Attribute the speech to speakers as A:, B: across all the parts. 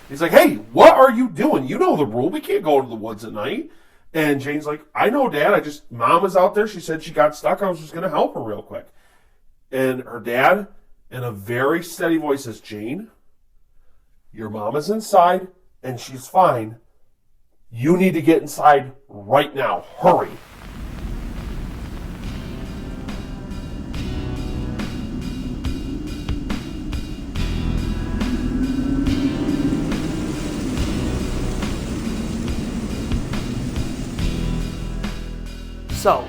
A: He's like, hey, what are you doing? You know the rule. We can't go into the woods at night. And Jane's like, I know, Dad. Mom was out there. She said she got stuck. I was just going to help her real quick. And her dad, in a very steady voice, says, Jane, your mom is inside and she's fine. You need to get inside right now. Hurry.
B: So,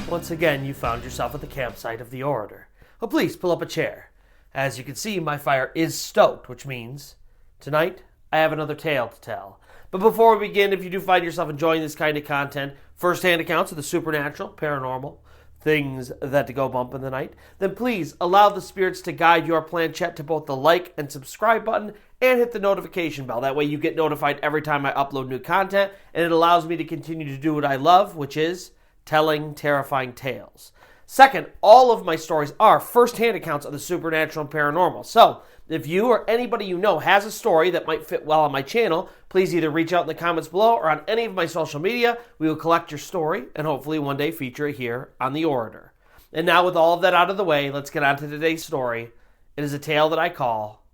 B: once again, you found yourself at the campsite of the Orator. Well, please pull up a chair. As you can see, my fire is stoked, which means tonight I have another tale to tell. But before we begin, if you do find yourself enjoying this kind of content, first-hand accounts of the supernatural, paranormal, things that go bump in the night, then please allow the spirits to guide your planchette to both the like and subscribe button and hit the notification bell. That way you get notified every time I upload new content, and it allows me to continue to do what I love, which is telling terrifying tales. Second, all of my stories are first-hand accounts of the supernatural and paranormal. So, if you or anybody you know has a story that might fit well on my channel, please either reach out in the comments below or on any of my social media. We will collect your story and hopefully one day feature it here on The Orator. And now with all of that out of the way, let's get on to today's story. It is a tale that I call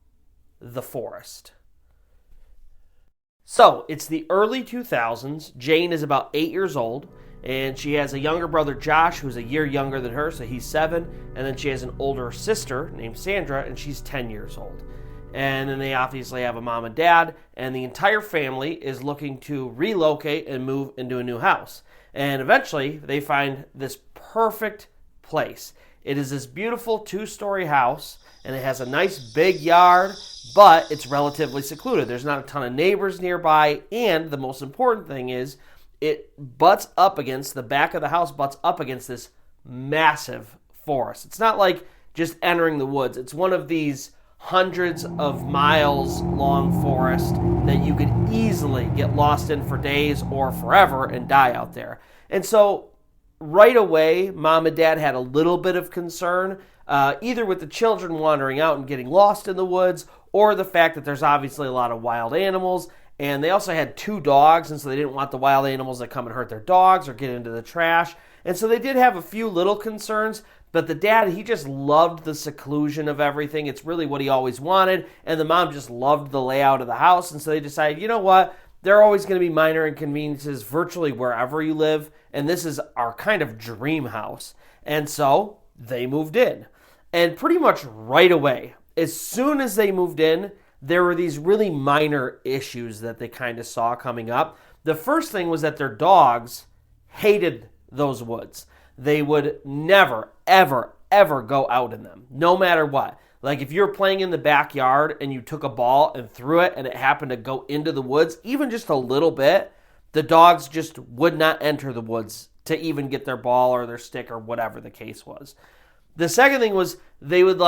B: The Forest. So, it's the early 2000s. Jane is about 8 years old. And she has a younger brother, Josh, who's a year younger than her, so he's 7. And then she has an older sister named Sandra, and she's 10 years old. And then they obviously have a mom and dad, and the entire family is looking to relocate and move into a new house. And eventually, they find this perfect place. It is this beautiful 2-story house, and it has a nice big yard, but it's relatively secluded. There's not a ton of neighbors nearby, and the most important thing is, it butts up against, the back of the house butts up against this massive forest. It's not like just entering the woods. It's one of these hundreds of miles long forests that you could easily get lost in for days or forever and die out there. And so right away, Mom and Dad had a little bit of concern, either with the children wandering out and getting lost in the woods, or the fact that there's obviously a lot of wild animals. And they also had 2 dogs, and so they didn't want the wild animals that come and hurt their dogs or get into the trash. And so they did have a few little concerns, but the dad, he just loved the seclusion of everything. It's really what he always wanted, and the mom just loved the layout of the house. And so they decided, you know what, there are always going to be minor inconveniences virtually wherever you live, and this is our kind of dream house. And so they moved in. And pretty much right away, as soon as they moved in, there were these really minor issues that they kind of saw coming up. The first thing was that their dogs hated those woods. They would never, ever, ever go out in them, no matter what. Like if you're playing in the backyard and you took a ball and threw it and it happened to go into the woods, even just a little bit, the dogs just would not enter the woods to even get their ball or their stick or whatever the case was. The second thing was they would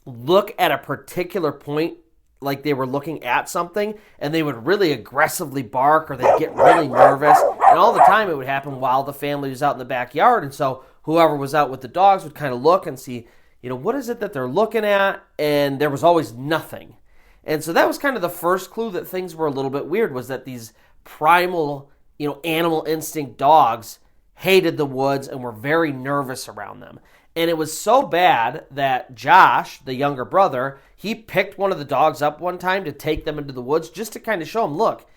B: look at a particular point like they were looking at something, and they would really aggressively bark or they'd get really nervous. And all the time it would happen while the family was out in the backyard. And so whoever was out with the dogs would kind of look and see, what is it that they're looking at? And there was always nothing. And so that was kind of the first clue that things were a little bit weird, was that these primal, animal instinct dogs hated the woods and were very nervous around them. And it was so bad that Josh, the younger brother, he picked one of the dogs up one time to take them into the woods just to kind of show them, look,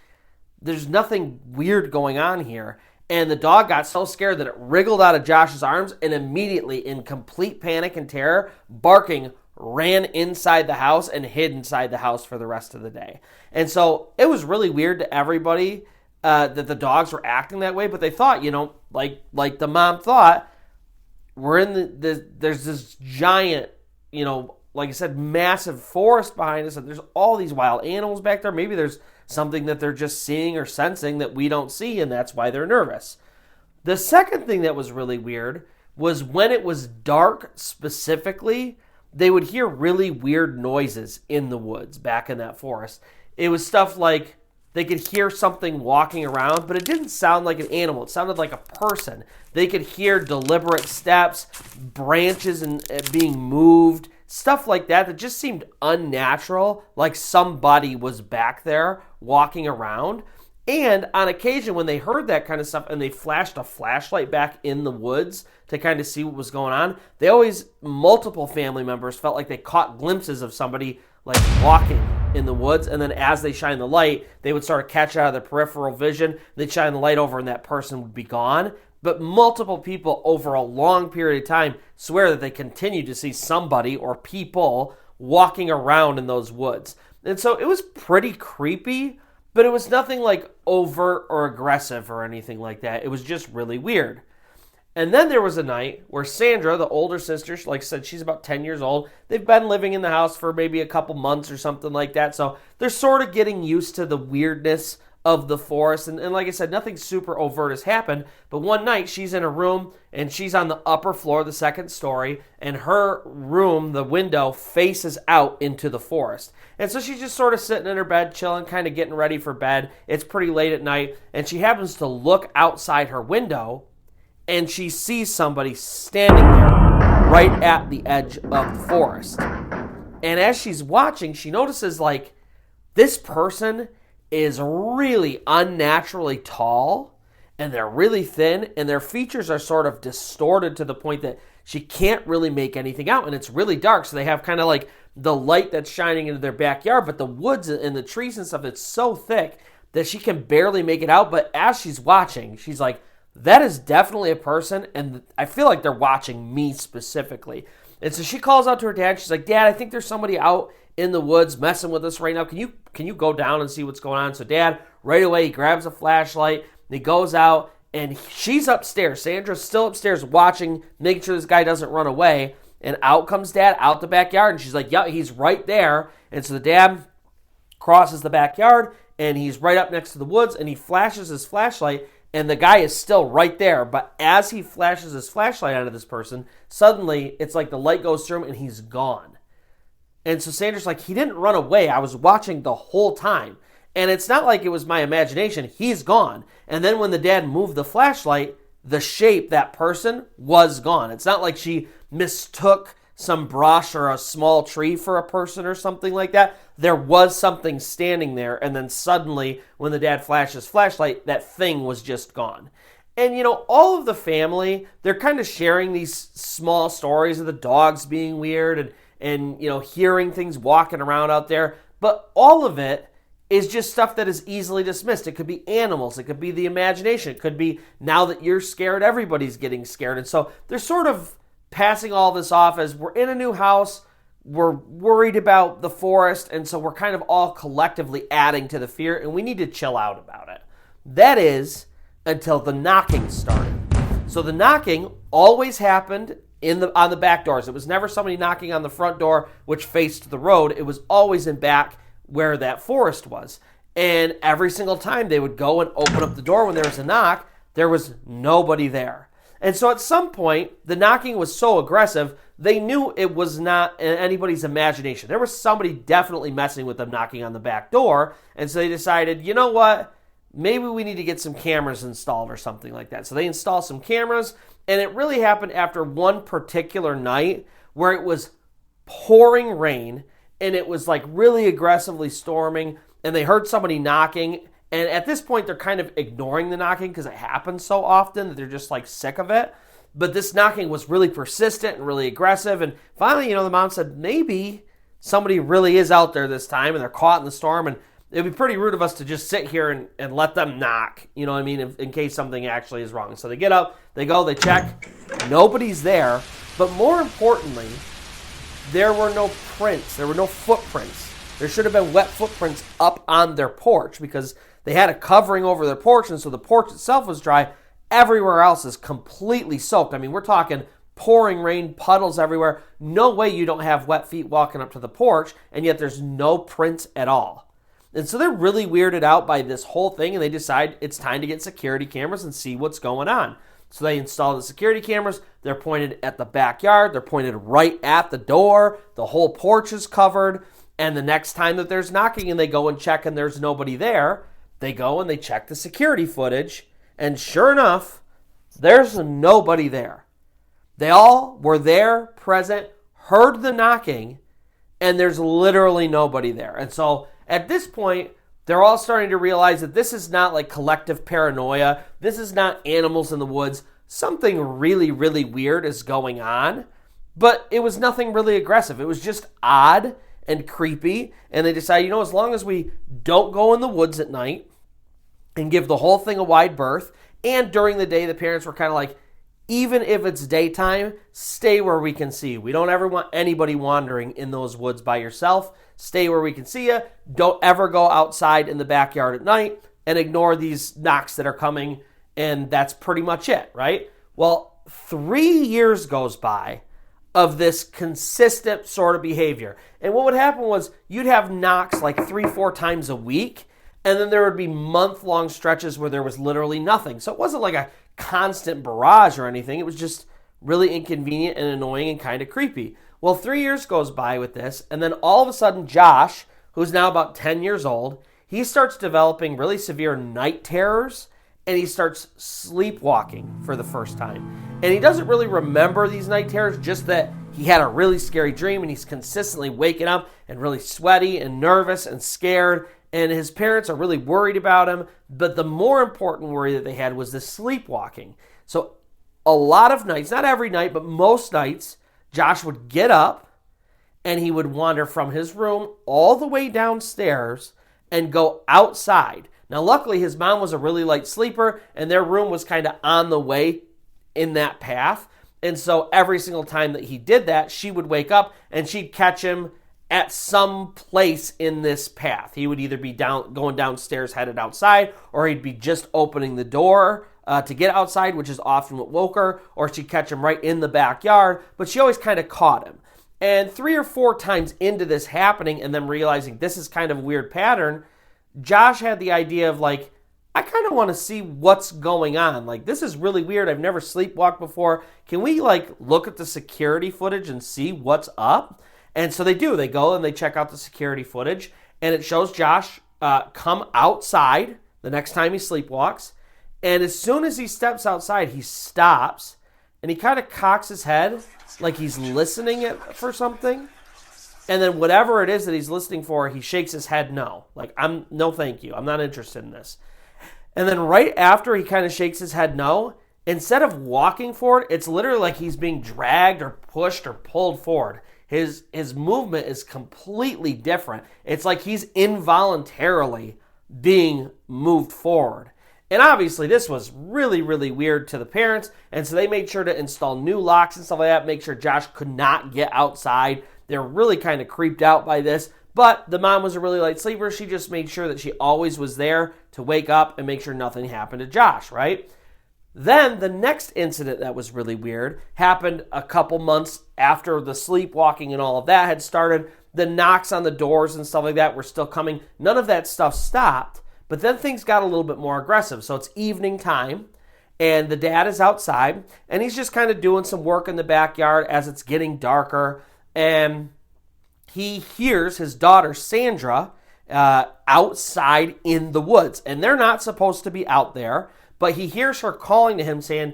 B: there's nothing weird going on here. And the dog got so scared that it wriggled out of Josh's arms and immediately, in complete panic and terror, barking, ran inside the house and hid inside the house for the rest of the day. And so it was really weird to everybody that the dogs were acting that way, but they thought, like the mom thought, we're in there's this giant, like I said, massive forest behind us, and there's all these wild animals back there. Maybe there's something that they're just seeing or sensing that we don't see, and that's why they're nervous. The second thing that was really weird was when it was dark specifically, they would hear really weird noises in the woods back in that forest. It was stuff like they could hear something walking around, but it didn't sound like an animal. It sounded like a person. They could hear deliberate steps, branches being moved, stuff like that just seemed unnatural, like somebody was back there walking around. And on occasion, when they heard that kind of stuff and they flashed a flashlight back in the woods to kind of see what was going on, multiple family members felt like they caught glimpses of somebody like walking in the woods. And then as they shine the light, they would sort of catch it out of their peripheral vision. They'd shine the light over and that person would be gone. But multiple people over a long period of time swear that they continue to see somebody or people walking around in those woods. And so it was pretty creepy, but it was nothing like overt or aggressive or anything like that. It was just really weird. And then there was a night where Sandra, the older sister, like I said, she's about 10 years old. They've been living in the house for maybe a couple months or something like that. So they're sort of getting used to the weirdness of the forest. And like I said, nothing super overt has happened. But one night she's in a room and she's on the upper floor, the second story. And her room, the window, faces out into the forest. And so she's just sort of sitting in her bed, chilling, kind of getting ready for bed. It's pretty late at night. And she happens to look outside her window. And she sees somebody standing there right at the edge of the forest. And as she's watching, she notices, like, this person is really unnaturally tall, and they're really thin, and their features are sort of distorted to the point that she can't really make anything out, and it's really dark. So they have kind of like the light that's shining into their backyard, but the woods and the trees and stuff, it's so thick that she can barely make it out. But as she's watching, she's like, that is definitely a person, and I feel like they're watching me specifically. And so she calls out to her dad. She's like, Dad, I think there's somebody out in the woods messing with us right now. Can you go down and see what's going on? So Dad, right away, he grabs a flashlight, and he goes out, and she's upstairs. Sandra's still upstairs watching, making sure this guy doesn't run away. And out comes Dad out the backyard, and she's like, yeah, he's right there. And so the dad crosses the backyard, and he's right up next to the woods, and he flashes his flashlight, and the guy is still right there. But as he flashes his flashlight onto this person, suddenly it's like the light goes through him and he's gone. And so Sandra's like, he didn't run away. I was watching the whole time. And it's not like it was my imagination. He's gone. And then when the dad moved the flashlight, the shape, that person, was gone. It's not like she mistook some brush or a small tree for a person or something like that. There was something standing there, and then suddenly, when the dad flashed his flashlight, that thing was just gone. And, all of the family, they're kind of sharing these small stories of the dogs being weird and hearing things walking around out there. But all of it is just stuff that is easily dismissed. It could be animals. It could be the imagination. It could be, now that you're scared, everybody's getting scared. And so they're sort of passing all this off as, we're in a new house, we're worried about the forest, and so we're kind of all collectively adding to the fear, and we need to chill out about it. That is, until the knocking started. So the knocking always happened on the back doors. It was never somebody knocking on the front door, which faced the road. It was always in back where that forest was. And every single time they would go and open up the door when there was a knock, there was nobody there. And so at some point, the knocking was so aggressive, they knew it was not anybody's imagination. There was somebody definitely messing with them knocking on the back door. And so they decided, you know what? Maybe we need to get some cameras installed or something like that. So they installed some cameras, and it really happened after one particular night where it was pouring rain, and it was like really aggressively storming, and they heard somebody knocking. And at this point, they're kind of ignoring the knocking because it happens so often that they're just like sick of it. But this knocking was really persistent and really aggressive. And finally, the mom said, maybe somebody really is out there this time and they're caught in the storm. And it would be pretty rude of us to just sit here and let them knock, you know what I mean, in case something actually is wrong. So they get up, they go, they check. Nobody's there. But more importantly, there were no prints. There were no footprints. There should have been wet footprints up on their porch because they had a covering over their porch, and so the porch itself was dry. Everywhere else is completely soaked. I mean, we're talking pouring rain, puddles everywhere. No way you don't have wet feet walking up to the porch, and yet there's no prints at all. And so they're really weirded out by this whole thing, and they decide it's time to get security cameras and see what's going on. So they install the security cameras. They're pointed at the backyard. They're pointed right at the door. The whole porch is covered. And the next time that there's knocking and they go and check and there's nobody there, they go and they check the security footage. And sure enough, there's nobody there. They all were there, present, heard the knocking, and there's literally nobody there. And so at this point, they're all starting to realize that this is not like collective paranoia. This is not animals in the woods. Something really, really weird is going on. But it was nothing really aggressive. It was just odd and creepy. And they decided, as long as we don't go in the woods at night and give the whole thing a wide berth, and during the day, the parents were kind of like, even if it's daytime, stay where we can see you. We don't ever want anybody wandering in those woods by yourself. Stay where we can see you. Don't ever go outside in the backyard at night and ignore these knocks that are coming. And that's pretty much it, right? Well, 3 years goes by of this consistent sort of behavior. And what would happen was you'd have knocks like 3-4 times a week, and then there would be month-long stretches where there was literally nothing. So it wasn't like a constant barrage or anything. It was just really inconvenient and annoying and kind of creepy. Well, 3 years goes by with this, and then all of a sudden Josh, who's now about 10 years old, he starts developing really severe night terrors, and he starts sleepwalking for the first time. And he doesn't really remember these night terrors, just that he had a really scary dream, and he's consistently waking up and really sweaty and nervous and scared, and his parents are really worried about him. But the more important worry that they had was the sleepwalking. So a lot of nights, not every night, but most nights, Josh would get up and he would wander from his room all the way downstairs and go outside. Now, luckily, his mom was a really light sleeper, and their room was kind of on the way in that path. And so every single time that he did that, she would wake up and she'd catch him at some place in this path. He would either be going downstairs headed outside, or he'd be just opening the door to get outside, which is often what woke her, or she'd catch him right in the backyard, but she always kind of caught him. And 3 or 4 times into this happening and then realizing this is kind of a weird pattern, Josh had the idea of like, I kind of want to see what's going on. Like, this is really weird. I've never sleepwalked before. Can we like look at the security footage and see what's up? And so they do. They go and they check out the security footage, and it shows Josh come outside the next time he sleepwalks. And as soon as he steps outside, he stops and he kind of cocks his head like he's listening for something. And then whatever it is that he's listening for, he shakes his head no. Like, no thank you. I'm not interested in this. And then right after he kind of shakes his head no, instead of walking forward, it's literally like he's being dragged or pushed or pulled forward. His movement is completely different. It's like he's involuntarily being moved forward. And obviously this was really, really weird to the parents. And so they made sure to install new locks and stuff like that, make sure Josh could not get outside. They're really kind of creeped out by this. But the mom was a really light sleeper. She just made sure that she always was there to wake up and make sure nothing happened to Josh, right? Then the next incident that was really weird happened a couple months after the sleepwalking and all of that had started. The knocks on the doors and stuff like that were still coming. None of that stuff stopped. But then things got a little bit more aggressive. So it's evening time, and the dad is outside, and he's just kind of doing some work in the backyard as it's getting darker. And he hears his daughter, Sandra, outside in the woods. And they're not supposed to be out there, but he hears her calling to him saying,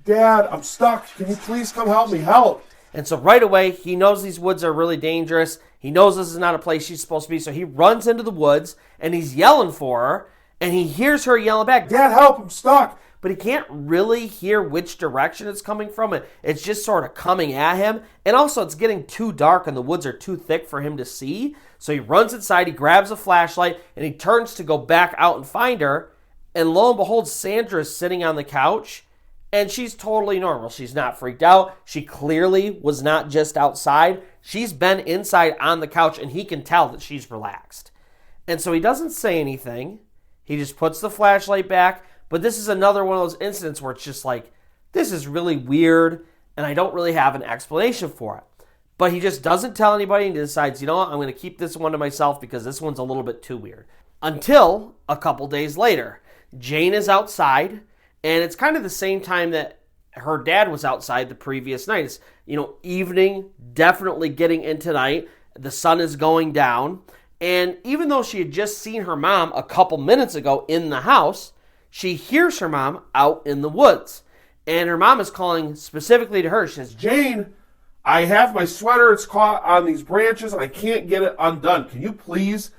A: Dad, I'm stuck. Can you please come help me? Help.
B: And so right away, he knows these woods are really dangerous. He knows this is not a place she's supposed to be. So he runs into the woods, and he's yelling for her. And he hears her yelling back,
A: Dad, help, I'm stuck.
B: But he can't really hear which direction it's coming from. It's just sort of coming at him. And also, it's getting too dark, and the woods are too thick for him to see. So he runs inside, he grabs a flashlight, and he turns to go back out and find her. And lo and behold, Sandra is sitting on the couch, and she's totally normal. She's not freaked out. She clearly was not just outside. She's been inside on the couch, and he can tell that she's relaxed. And so he doesn't say anything. He just puts the flashlight back. But this is another one of those incidents where it's just like, this is really weird, and I don't really have an explanation for it. But he just doesn't tell anybody, and he decides, you know what, I'm going to keep this one to myself because this one's a little bit too weird. Until a couple days later, Jane is outside, and it's kind of the same time that her dad was outside the previous night. It's, evening, definitely getting into night. The sun is going down. And even though she had just seen her mom a couple minutes ago in the house, she hears her mom out in the woods. And her mom is calling specifically to her. She says,
A: Jane, I have my sweater. It's caught on these branches, and I can't get it undone. Can you please,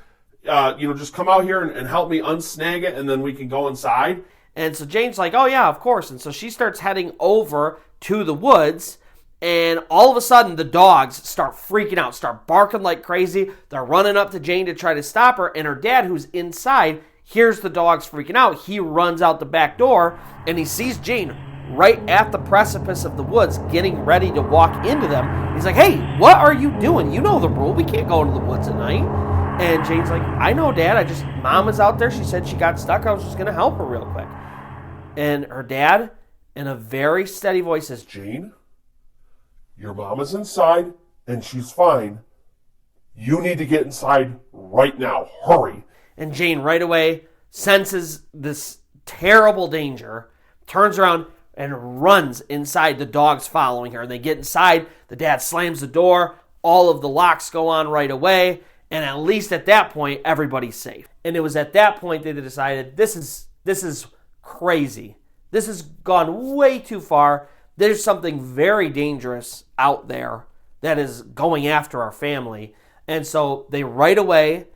A: just come out here and help me unsnag it, and then we can go inside?"
B: And so Jane's like, "Oh, yeah, of course." And so she starts heading over to the woods, and all of a sudden, the dogs start freaking out, start barking like crazy. They're running up to Jane to try to stop her, and her dad, who's inside, hears the dogs freaking out. He runs out the back door, and he sees Jane right at the precipice of the woods, getting ready to walk into them. He's like, "Hey, what are you doing? You know the rule. We can't go into the woods at night." And Jane's like, "I know, Dad. Mom is out there. She said she got stuck. I was just going to help her real quick." And her dad, in a very steady voice, says,
A: "Jane, your mom is inside, and she's fine. You need to get inside right now. Hurry."
B: And Jane right away senses this terrible danger, turns around, and runs inside, the dogs following her. And they get inside, the dad slams the door, all of the locks go on right away, and at least at that point, everybody's safe. And it was at that point they decided, this is crazy. This has gone way too far. There's something very dangerous out there that is going after our family. And so they right away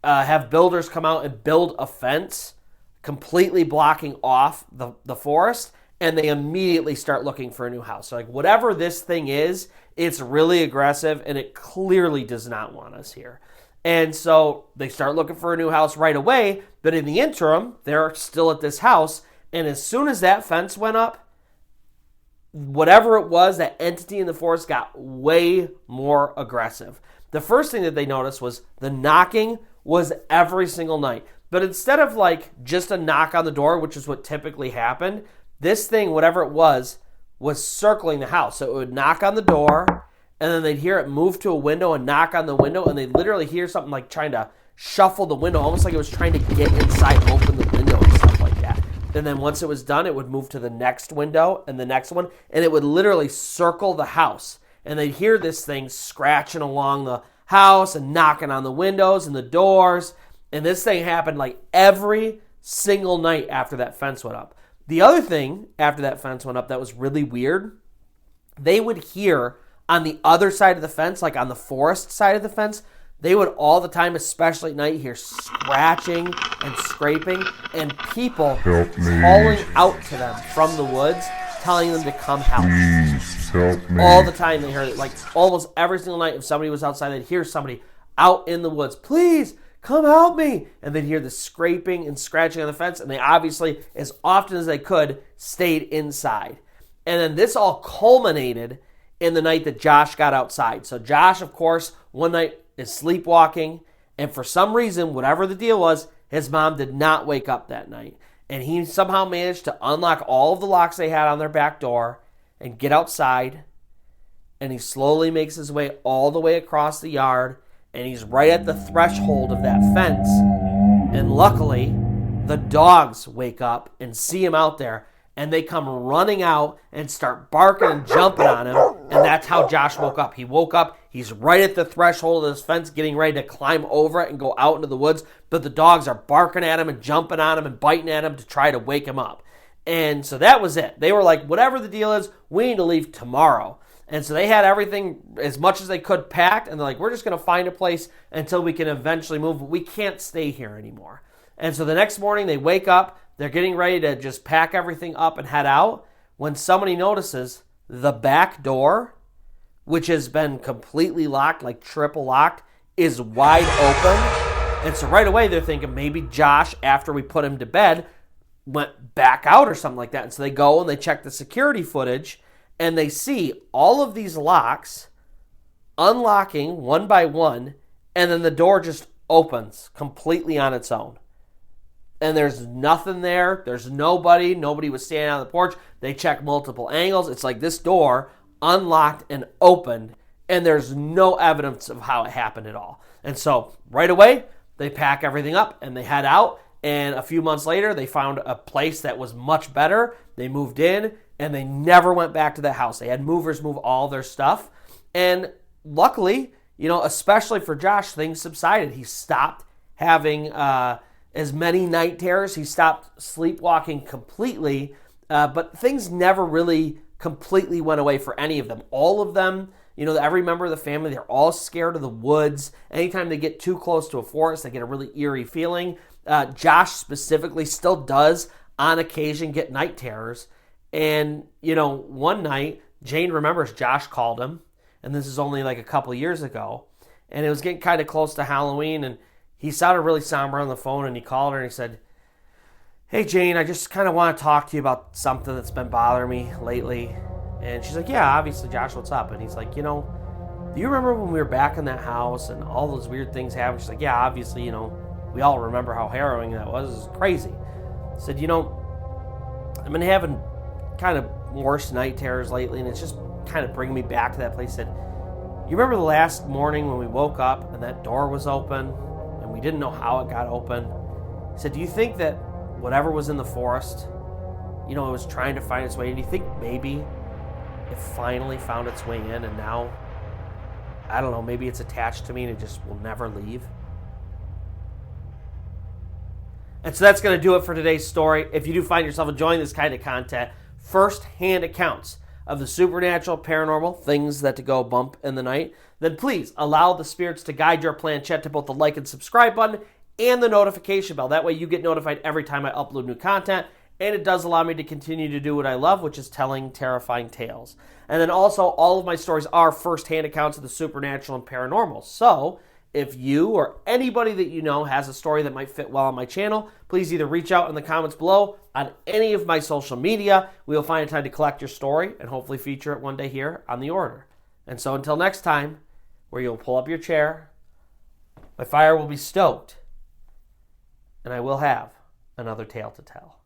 B: have builders come out and build a fence completely blocking off the forest, and they immediately start looking for a new house. So like, whatever this thing is, it's really aggressive, and it clearly does not want us here. And so they start looking for a new house right away, but in the interim, they're still at this house, and as soon as that fence went up, whatever it was, that entity in the forest got way more aggressive. The first thing that they noticed was the knocking was every single night. But instead of like just a knock on the door, which is what typically happened, this thing, whatever it was circling the house. So it would knock on the door, and then they'd hear it move to a window and knock on the window, and they'd literally hear something like trying to shuffle the window, almost like it was trying to get inside, open the window and stuff like that. And then once it was done, it would move to the next window and the next one, and it would literally circle the house. And they'd hear this thing scratching along the house and knocking on the windows and the doors. And this thing happened like every single night after that fence went up. The other thing after that fence went up that was really weird, they would hear on the other side of the fence, like on the forest side of the fence, they would all the time, especially at night, hear scratching and scraping and people calling out to them from the woods, telling them to come help.
C: Please help me.
B: All the time they heard it. Like almost every single night, if somebody was outside, they'd hear somebody out in the woods, "Please come help me." And they'd hear the scraping and scratching on the fence, and they obviously, as often as they could, stayed inside. And then this all culminated in the night that Josh got outside. So Josh, of course, one night is sleepwalking, and for some reason, whatever the deal was, his mom did not wake up that night. And he somehow managed to unlock all of the locks they had on their back door and get outside, and he slowly makes his way all the way across the yard, and he's right at the threshold of that fence. And luckily, the dogs wake up and see him out there, and they come running out and start barking and jumping on him, and that's how Josh woke up. He woke up, he's right at the threshold of this fence, getting ready to climb over it and go out into the woods, but the dogs are barking at him and jumping on him and biting at him to try to wake him up. And so that was it. They were like, whatever the deal is, we need to leave tomorrow. And so they had everything as much as they could packed, and they're like, we're just going to find a place until we can eventually move, but we can't stay here anymore. And so the next morning they wake up, they're getting ready to just pack everything up and head out, when somebody notices the back door, which has been completely locked, like triple locked, is wide open. And so right away they're thinking maybe Josh, after we put him to bed, went back out or something like that. And so they go and they check the security footage, and they see all of these locks unlocking one by one, and then the door just opens completely on its own. And there's nothing there. There's nobody. Nobody was standing on the porch. They check multiple angles. It's like this door unlocked and opened, and there's no evidence of how it happened at all. And so right away, they pack everything up and they head out. And a few months later, they found a place that was much better. They moved in, and they never went back to that house. They had movers move all their stuff. And luckily, especially for Josh, things subsided. He stopped having as many night terrors. He stopped sleepwalking completely, but things never really completely went away for any of them. All of them, every member of the family, they're all scared of the woods. Anytime they get too close to a forest, they get a really eerie feeling. Josh specifically still does, on occasion, get night terrors. And, one night, Jane remembers Josh called him, and this is only like a couple years ago, and it was getting kind of close to Halloween, and he sounded really somber on the phone, and he called her, and he said, "Hey, Jane, I just kind of want to talk to you about something that's been bothering me lately." And she's like, "Yeah, obviously, Josh, what's up?" And he's like, "Do you remember when we were back in that house and all those weird things happened?" She's like, "Yeah, obviously, we all remember how harrowing that was. It was crazy." I said, "I've been having kind of worse night terrors lately, and it's just kind of bringing me back to that place." I said, "You remember the last morning when we woke up and that door was open and we didn't know how it got open?" I said, "Do you think that whatever was in the forest, it was trying to find its way, and do you think maybe it finally found its way in, and now, I don't know, maybe it's attached to me and it just will never leave?" And so that's going to do it for today's story. If you do find yourself enjoying this kind of content, first-hand accounts of the supernatural, paranormal, things that to go bump in the night, then please allow the spirits to guide your planchette to both the like and subscribe button and the notification bell. That way you get notified every time I upload new content, and it does allow me to continue to do what I love, which is telling terrifying tales. And then also, all of my stories are first-hand accounts of the supernatural and paranormal. So if you or anybody that you know has a story that might fit well on my channel, please either reach out in the comments below on any of my social media. We will find a time to collect your story and hopefully feature it one day here on The Orator. And so until next time, where you'll pull up your chair, my fire will be stoked, and I will have another tale to tell.